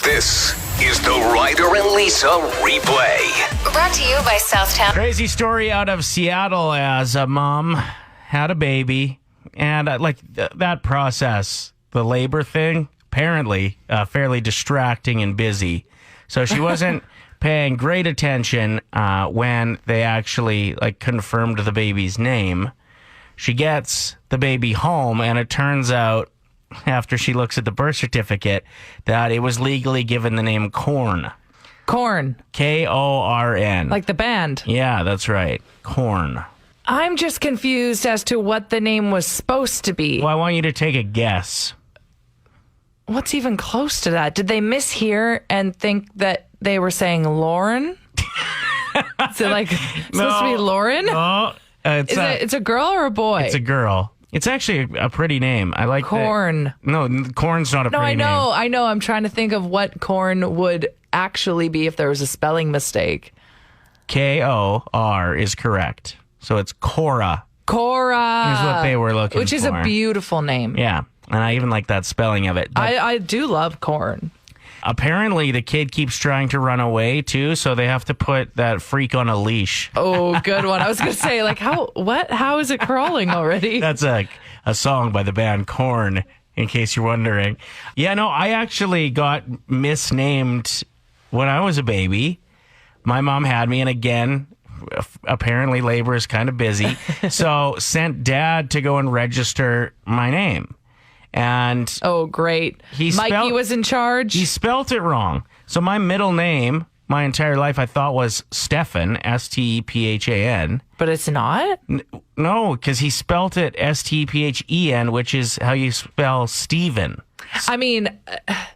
This is the Ryder and Lisa replay. Brought to you by Southtown. Crazy story out of Seattle as a mom had a baby. And that process, the labor thing, apparently fairly distracting and busy. So she wasn't paying great attention when they actually confirmed the baby's name. She gets the baby home, and it turns out, after she looks at the birth certificate, that it was legally given the name Korn. Korn. Korn. Like the band. Yeah, that's right. Korn. I'm just confused as to what the name was supposed to be. Well, I want you to take a guess. What's even close to that? Did they mishear and think that they were saying Lauren? Is it supposed to be Lauren? No. It's a girl or a boy? It's a girl. It's actually a pretty name. I like Korn. No, Korn's not a pretty name. I know. I'm trying to think of what Korn would actually be if there was a spelling mistake. K-O-R is correct. So it's Cora. Cora. Is what they were looking for. Which is a beautiful name. Yeah. And I even like that spelling of it. I do love Korn. Apparently, the kid keeps trying to run away, too, so they have to put that freak on a leash. Oh, good one. I was going to say, how is it crawling already? That's a song by the band Korn, in case you're wondering. Yeah, no, I actually got misnamed when I was a baby. My mom had me, and again, apparently labor is kind of busy, so sent Dad to go and register my name. And oh, great. Mikey was in charge. He spelt it wrong. So my middle name, my entire life, I thought was Stephan, S-T-E-P-H-A-N. But it's not? No, because he spelt it S-T-E-P-H-E-N, which is how you spell Stephen. I mean,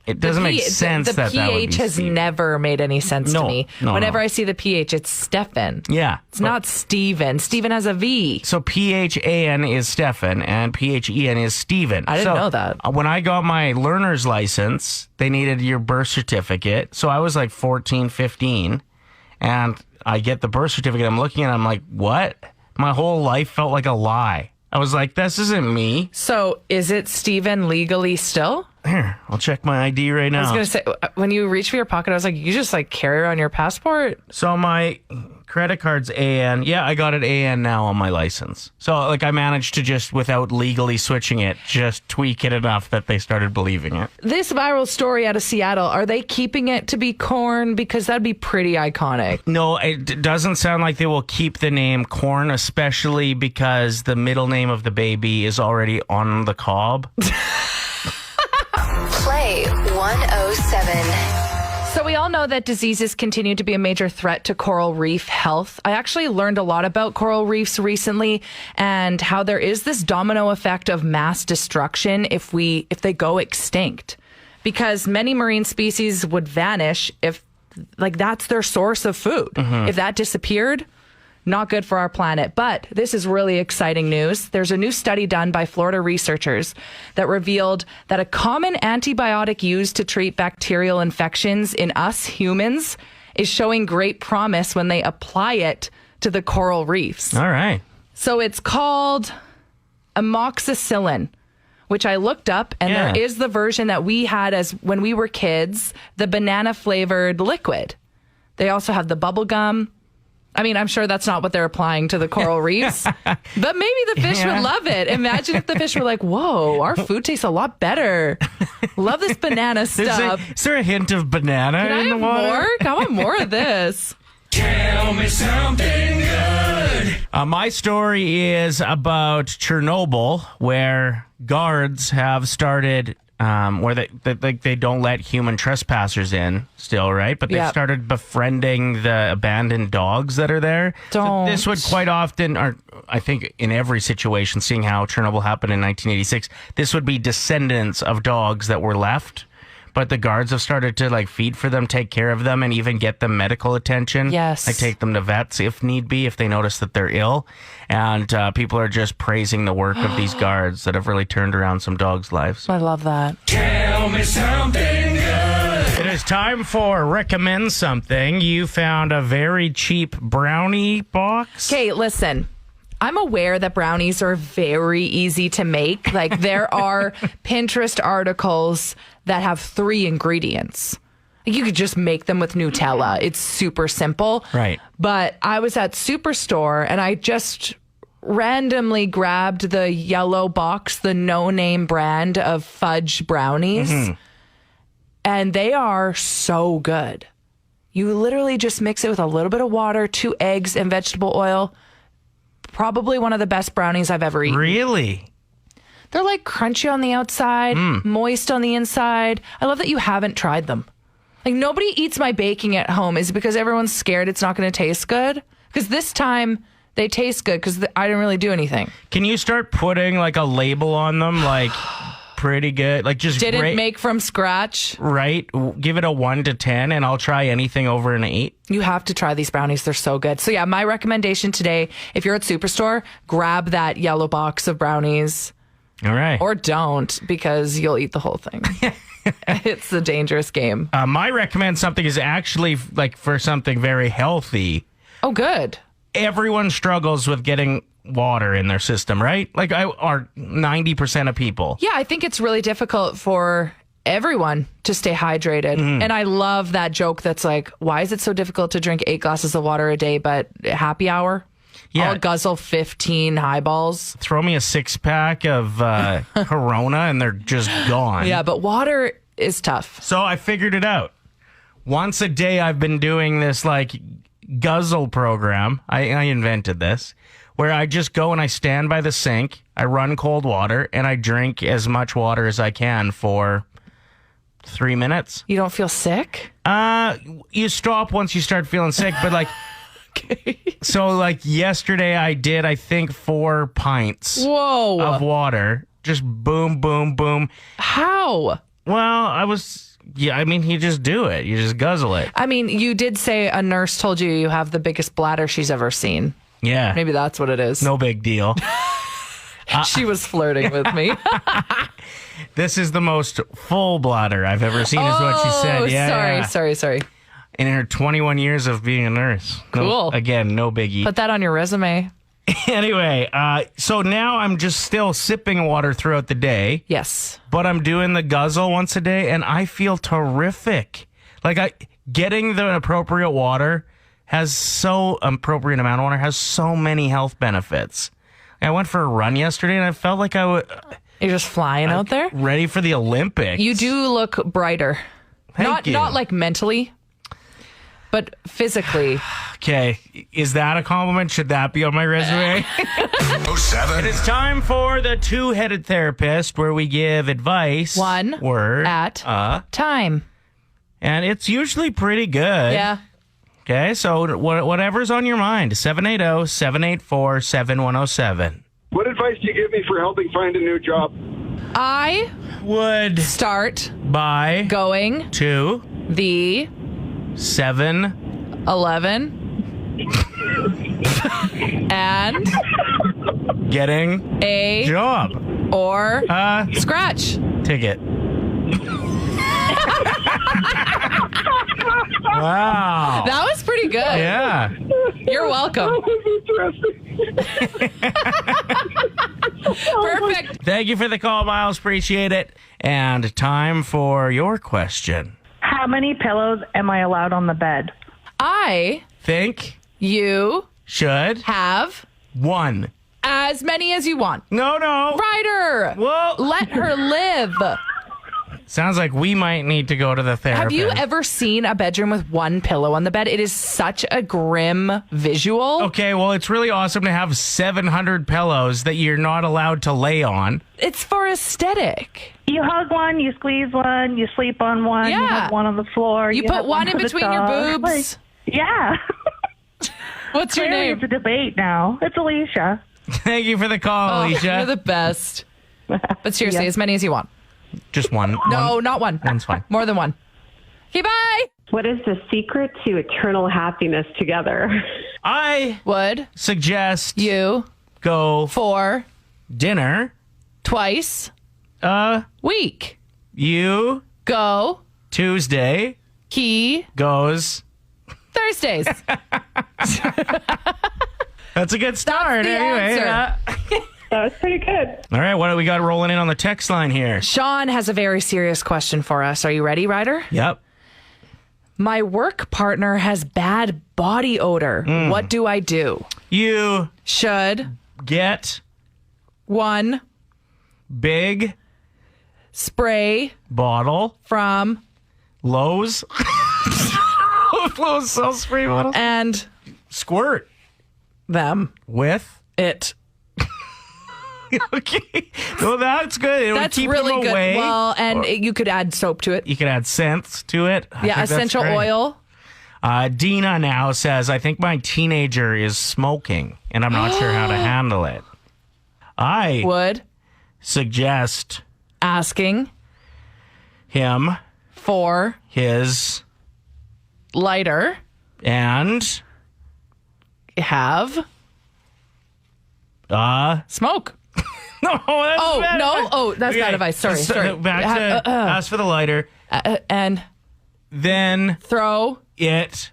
it doesn't make sense the that PH would be has Stephen. Never made any sense to me. Whenever I see the PH, it's Stephan. Yeah. It's not Steven. Steven has a V. So P-H-A-N is Stephan and P-H-E-N is Stephen. I didn't know that. When I got my learner's license, they needed your birth certificate. So I was 14, 15, and I get the birth certificate. I'm looking at it, I'm like, what? My whole life felt like a lie. I was like, this isn't me. So is it Steven legally still? Here, I'll check my ID right now. I was going to say, when you reach for your pocket, I was like, you just carry it on your passport? So my credit card's AN. Yeah, I got it AN now on my license. So I managed to just, without legally switching it, just tweak it enough that they started believing it. This viral story out of Seattle, are they keeping it to be Korn? Because that'd be pretty iconic. No, it doesn't sound like they will keep the name Korn, especially because the middle name of the baby is already on the cob. Play 107. So we all know that diseases continue to be a major threat to coral reef health. I actually learned a lot about coral reefs recently and how there is this domino effect of mass destruction if they go extinct. Because many marine species would vanish if that's their source of food. Mm-hmm. If that disappeared, not good for our planet. But this is really exciting news. There's a new study done by Florida researchers that revealed that a common antibiotic used to treat bacterial infections in us humans is showing great promise when they apply it to the coral reefs. All right. So it's called amoxicillin, which I looked up, and there is the version that we had as when we were kids, the banana flavored liquid. They also have the bubble gum. I mean, I'm sure that's not what they're applying to the coral reefs, but maybe the fish would love it. Imagine if the fish were like, whoa, our food tastes a lot better. Love this banana stuff. Is there a hint of banana in the water? More? I want more of this. Tell me something good. My story is about Chernobyl, where guards have started... where they don't let human trespassers in still, right? But they've started befriending the abandoned dogs that are there. Don't. So this would quite often, or I think in every situation, seeing how Chernobyl happened in 1986, this would be descendants of dogs that were left. But the guards have started to feed for them, take care of them, and even get them medical attention. Yes. Take them to vets if need be, if they notice that they're ill. And people are just praising the work of these guards that have really turned around some dogs' lives. I love that. Tell me something good. It is time for Recommend Something. You found a very cheap brownie box. Okay, listen. I'm aware that brownies are very easy to make. There are Pinterest articles that have 3 ingredients. You could just make them with Nutella. It's super simple. Right. But I was at Superstore and I just randomly grabbed the yellow box, the no-name brand of fudge brownies. And they are so good. You literally just mix it with a little bit of water, 2 eggs, and vegetable oil. Probably one of the best brownies I've ever eaten. Really? They're like crunchy on the outside, moist on the inside. I love that you haven't tried them. Like, nobody eats my baking at home. Is it because everyone's scared it's not going to taste good? Because this time they taste good because I didn't really do anything. Can you start putting like a label on them? Like, pretty good. Like, just didn't make from scratch. Right. Give it a 1 to 10 and I'll try anything over an 8. You have to try these brownies. They're so good. So yeah, my recommendation today, if you're at Superstore, grab that yellow box of brownies. All right. Or don't, because you'll eat the whole thing. It's a dangerous game. My recommend something is actually like for something very healthy. Oh, good. Everyone struggles with getting water in their system, right? Like, are 90% of people. Yeah, I think it's really difficult for everyone to stay hydrated. And I love that joke that's like, why is it so difficult to drink 8 glasses of water a day, but happy hour? Yeah. I'll guzzle 15 highballs. Throw me a 6-pack of Corona and they're just gone. Yeah, but water is tough. So I figured it out. Once a day, I've been doing this like guzzle program. I invented this, where I just go and I stand by the sink, I run cold water, and I drink as much water as I can for 3 minutes. You don't feel sick? You stop once you start feeling sick, but like, Okay. so like yesterday I did, I think 4 pints Whoa. of water. Just boom, boom, boom. How? Well, I mean, you just do it. You just guzzle it. I mean, you did say a nurse told you have the biggest bladder she's ever seen. Yeah. Maybe that's what it is. No big deal. She was flirting with me. This is the most full bladder I've ever seen, is what she said. Yeah. Sorry. In her 21 years of being a nurse. Cool. Again, no biggie. Put that on your resume. Anyway, so now I'm just still sipping water throughout the day. Yes. But I'm doing the guzzle once a day, and I feel terrific. Like, getting the appropriate water appropriate amount of water has so many health benefits. I went for a run yesterday, and I felt like You're just flying out there? ready for the Olympics. You do look brighter. Thank you. Not like mentally, but physically. Okay, is that a compliment? Should that be on my resume? 07. It's time for the two-headed therapist, where we give advice. One word at time. and it's usually pretty good. Yeah. Okay, so whatever's on your mind. 780-784-7107. What advice do you give me for helping find a new job? I Would start buy going to the 7-11 and getting a job or scratch. ticket. Wow. That was pretty good. Yeah. You're welcome. That was interesting. Perfect. Thank you for the call, Miles. Appreciate it. And time for your question. How many pillows am I allowed on the bed? I, Think you should have one. as many as you want. No. Ryder, Well, let her live. sounds like we might need to go to the therapist. Have you ever seen a bedroom with one pillow on the bed? It is such a grim visual. Okay, well, it's really awesome to have 700 pillows that you're not allowed to lay on. It's for aesthetic. You hug one, you squeeze one, you sleep on one, you Yeah. have one on the floor. You put have one in for the between your dog. boobs. Yeah. What's your Clearly name? it's a debate now. It's Alicia. Thank you for the call, Oh, Alicia. you're the best. But seriously, Yeah. as many as you want. Just one. No, One. not one. One's fine. More than one. Okay, bye. What is the secret to eternal happiness together? I Would suggest you go for dinner. twice week You go Tuesday key goes. Thursdays? That's a good start. the Anyway, answer. That was pretty good. all right, what do we got rolling in on the text line here? Sean has a very serious question for us. Are you ready, Ryder? Yep. My work partner has bad body odor. What do I do? You Should get 1 big spray bottle from Lowe's. Lowe's sells spray bottles. and Squirt them with. it. Okay. Well, that's good. It would That's keep really them good. away. Well, and you could add soap to it. You can add scents to it. I think Yeah, that's essential great. oil. Dina now says, I think my teenager is smoking, and I'm not sure how to handle it. I Would suggest asking him for his lighter and have smoke. no, that's Oh, bad no? advice. Oh, that's bad advice. Sorry. Back to ask for the lighter, And then throw it.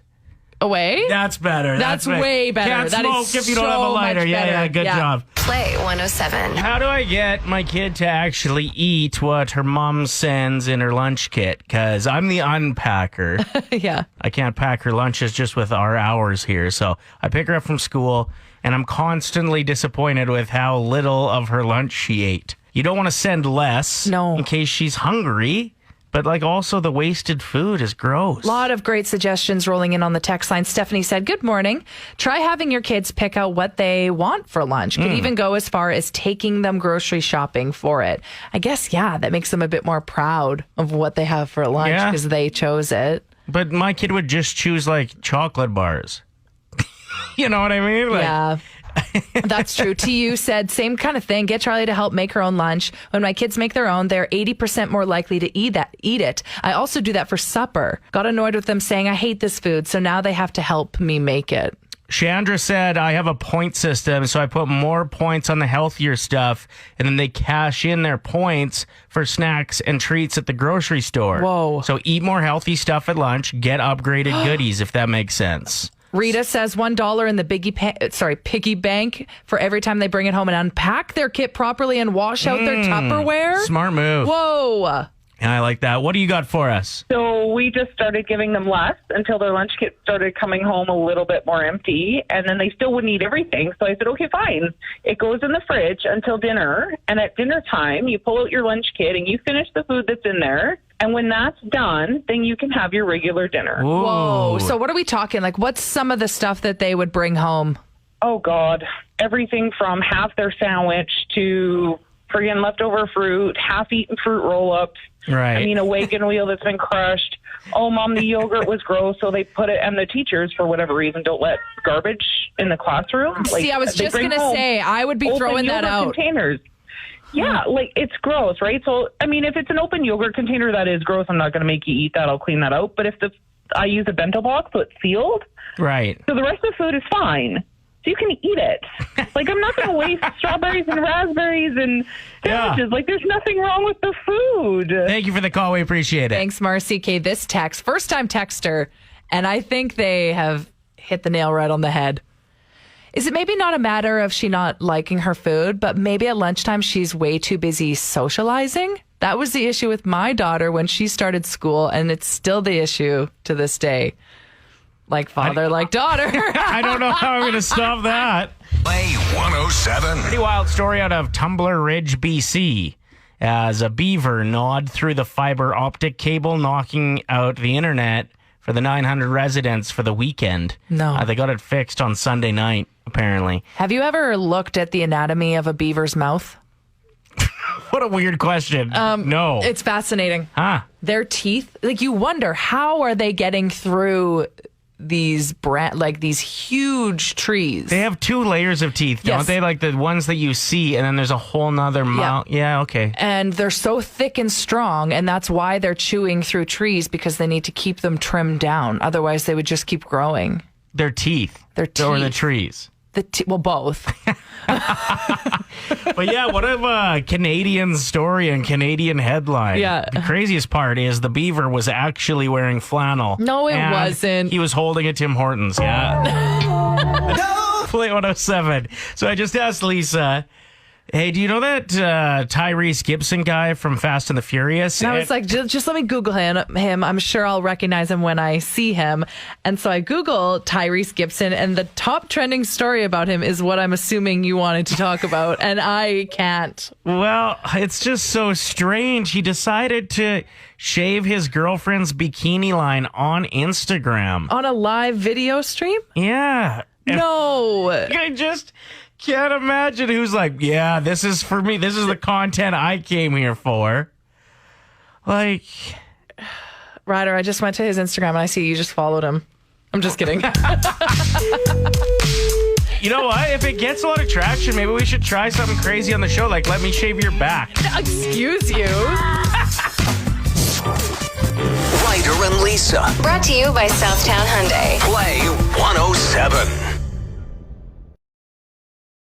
away. That's better. That's way better. Can't That smoke is if you don't have a so lighter. much better. Yeah, good Yeah. job. Play 107. How do I get my kid to actually eat what her mom sends in her lunch kit? Because I'm the unpacker. Yeah. I can't pack her lunches just with our hours here. So I pick her up from school, and I'm constantly disappointed with how little of her lunch she ate. You don't want to send less No. in case she's hungry, but like also the wasted food is gross. A lot of great suggestions rolling in on the text line. Stephanie said, good morning. Try having your kids pick out what they want for lunch. Could even go as far as taking them grocery shopping for it. I guess, yeah, that makes them a bit more proud of what they have for lunch Yeah. because they chose it. But my kid would just choose like chocolate bars. You know what I mean? Like, Yeah. That's true. TU said, same kind of thing. Get Charlie to help make her own lunch. When my kids make their own, they're 80% more likely to eat it. I also do that for supper. Got annoyed with them saying, I hate this food. So now they have to help me make it. Chandra said, I have a point system, so I put more points on the healthier stuff, and then they cash in their points for snacks and treats at the grocery store. Whoa. So eat more healthy stuff at lunch, get upgraded goodies, if that makes sense. Rita says $1 in the piggy bank for every time they bring it home and unpack their kit properly and wash out their Tupperware. Smart move. Whoa. And I like that. What do you got for us? So we just started giving them less until their lunch kit started coming home a little bit more empty, and then they still wouldn't eat everything. So I said, okay, fine. It goes in the fridge until dinner, and at dinner time, you pull out your lunch kit and you finish the food that's in there. And when that's done, then you can have your regular dinner. Ooh. Whoa. So what are we talking? Like, what's some of the stuff that they would bring home? Oh, God. Everything from half their sandwich to friggin' leftover fruit, half-eaten fruit roll-ups. Right. I mean, a wagon wheel that's been crushed. Oh, Mom, the yogurt was gross, so they put it, and the teachers, for whatever reason, don't let garbage in the classroom. See, I was they just bring going to home say, I would be open throwing that yogurt out. containers. Yeah, like, it's gross, right? So, I mean, if it's an open yogurt container, that is gross. I'm not going to make you eat that. I'll clean that out. But if I use a bento box, so it's sealed, Right. so the rest of the food is fine. So you can eat it. Like, I'm not going to waste strawberries and raspberries and sandwiches. Yeah. Like, there's nothing wrong with the food. Thank you for the call. We appreciate it. Thanks, Marcy. Okay, this text, first-time texter, and I think they have hit the nail right on the head. Is it maybe not a matter of she not liking her food, but maybe at lunchtime she's way too busy socializing? That was the issue with my daughter when she started school, and it's still the issue to this day. Like father, like daughter. I don't know how I'm going to stop that. Play 107. Pretty wild story out of Tumbler Ridge, BC, as a beaver gnawed through the fiber optic cable, knocking out the internet for the 900 residents for the weekend. No. They got it fixed on Sunday night, apparently. Have you ever looked at the anatomy of a beaver's mouth? What a weird question. No. It's fascinating. Huh. Their teeth, like you wonder, how are they getting through these these huge trees? They have two layers of teeth, don't Yes. they? Like the ones that you see, and then there's a whole nother mouth. Yeah, okay. And they're so thick and strong, and that's why they're chewing through trees, because they need to keep them trimmed down. Otherwise, they would just keep growing. Their teeth. Their Or the teeth. trees. Well, both. But yeah, what a Canadian story and Canadian headline. Yeah. The craziest part is the beaver was actually wearing flannel. No, it and wasn't. He was holding a Tim Hortons. Yeah. Play 107. So I just asked Lisa, Hey, do you know that Tyrese Gibson guy from Fast and the Furious? And I was like, just let me Google him. I'm sure I'll recognize him when I see him. And so I Google Tyrese Gibson, and the top trending story about him is what I'm assuming you wanted to talk about. And I can't. Well, it's just so strange. He decided to shave his girlfriend's bikini line on Instagram. On a live video stream? Yeah. No. I just can't imagine who's like, yeah, this is for me. This is the content I came here for. Like, Ryder, I just went to his Instagram and I see you just followed him. I'm just kidding. you know what? If it gets a lot of traction, maybe we should try something crazy on the show, like let me shave your back. Excuse you. Ryder and Lisa. Brought to you by Southtown Hyundai. Play 107.